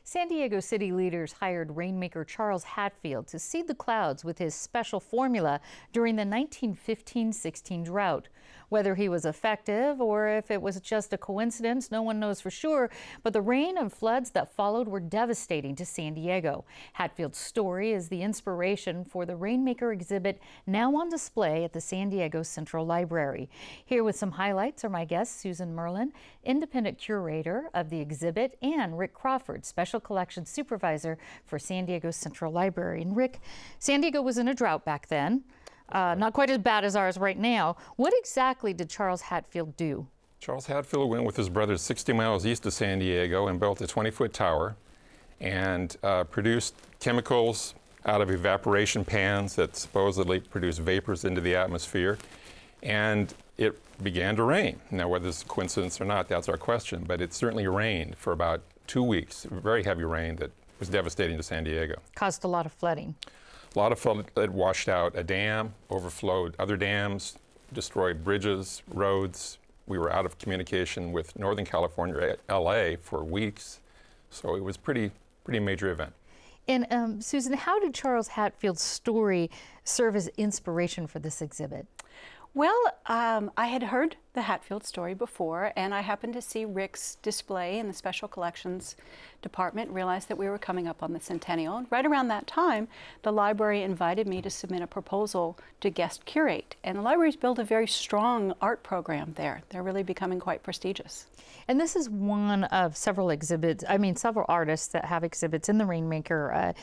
San Diego city leaders hired rainmaker Charles Hatfield to seed the clouds with his special formula during the 1915-16 drought. Whether he was effective or if it was just a coincidence, no one knows for sure, but the rain and floods that followed were devastating to San Diego. Hatfield's story is the inspiration for the Rainmaker Exhibit, now on display at the San Diego Central Library. Here with some highlights are my guests, Susan Myrland, independent curator of the exhibit, and Rick Crawford, Special Collections Supervisor for San Diego Central Library. And Rick, San Diego was in a drought back then. Not quite as bad as ours right now. What exactly did Charles Hatfield do? Charles Hatfield went with his brothers 60 miles east of San Diego and built a 20-foot tower and produced chemicals out of evaporation pans that supposedly produce vapors into the atmosphere. And it began to rain. Now, whether it's a coincidence or not, that's our question, but it certainly rained for about 2 weeks, very heavy rain that was devastating to San Diego. Caused a lot of flooding. A lot of flood that washed out a dam, overflowed other dams, destroyed bridges, roads. We were out of communication with Northern California, LA, for weeks. So it was pretty major event. And Susan, how did Charles Hatfield's story serve as inspiration for this exhibit? Well, I had heard the Hatfield story before, and I happened to see Rick's display in the Special Collections Department, realized that we were coming up on the centennial. And right around that time, the library invited me to submit a proposal to guest curate. And the library's built a very strong art program there. They're really becoming quite prestigious. And this is one of several exhibits, several artists that have exhibits in the Rainmaker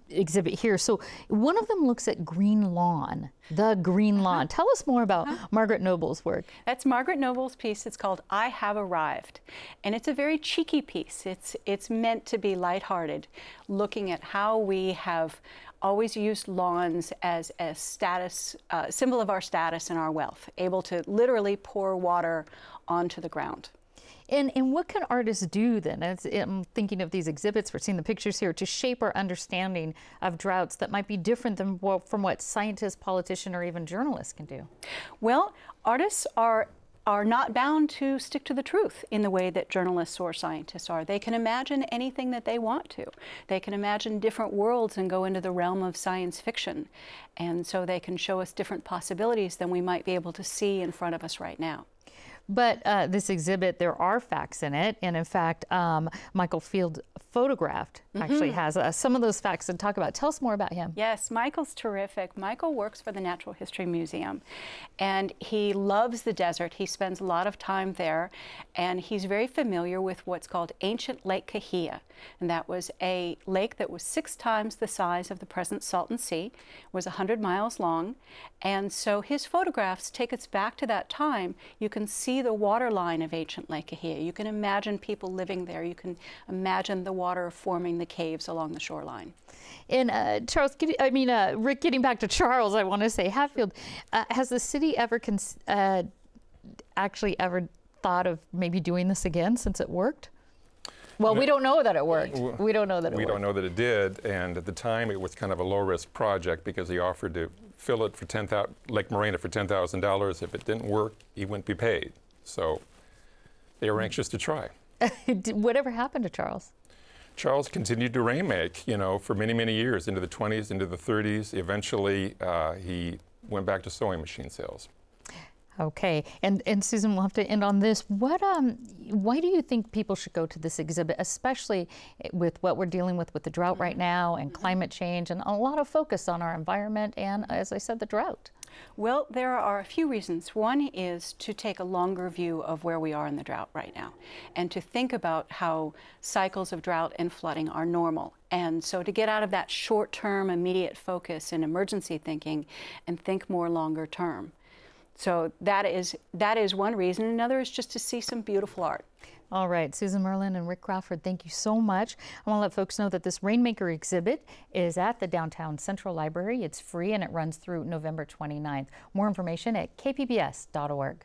exhibit here. So one of them looks at green lawn, the green lawn. Tell us more about Margaret Noble's work. That's Margaret Noble's piece. It's called I Have Arrived. And it's a very cheeky piece. It's meant to be lighthearted, looking at how we have always used lawns as a status, symbol of our status and our wealth, able to literally pour water onto the ground. And what can artists do then? I'm thinking of these exhibits, we're seeing the pictures here, to shape our understanding of droughts that might be different than from what scientists, politicians, or even journalists can do. Well, artists are not bound to stick to the truth in the way that journalists or scientists are. They can imagine anything that they want to. They can imagine different worlds and go into the realm of science fiction. And so they can show us different possibilities than we might be able to see in front of us right now. But this exhibit, there are facts in it, and in fact, Michael Field photographed actually has some of those facts to talk about. Tell us more about him. Yes, Michael's terrific. Michael works for the Natural History Museum, and he loves the desert. He spends a lot of time there, and he's very familiar with what's called ancient Lake Cahuilla, and that was a lake that was 6 times the size of the present Salton Sea, was 100 miles long, and so his photographs take us back to that time. You can see the water line of ancient Lake Cahuilla. You can imagine people living there. You can imagine the water forming the caves along the shoreline. And Charles, Rick, getting back to Charles, I want to say Hatfield, has the city ever actually ever thought of maybe doing this again since it worked? Well, we don't know that it worked. We don't know that it worked. We don't know that it did, and at the time it was kind of a low-risk project because he offered to fill it for Lake Morena for $10,000. If it didn't work, he wouldn't be paid. So they were anxious to try. Whatever happened to Charles? Charles continued to rainmake, for many, many years, into the 20s, into the 30s. Eventually, he went back to sewing machine sales. Okay, and Susan, we'll have to end on this. Why do you think people should go to this exhibit, especially with what we're dealing with the drought right now and climate change and a lot of focus on our environment and, as I said, the drought? Well, there are a few reasons. One is to take a longer view of where we are in the drought right now and to think about how cycles of drought and flooding are normal. And so to get out of that short-term, immediate focus and emergency thinking and think more longer term. So that is one reason. Another is just to see some beautiful art. All right, Susan Myrland and Rick Crawford, thank you so much. I want to let folks know that this Rainmaker exhibit is at the Downtown Central Library. It's free and it runs through November 29th. More information at kpbs.org.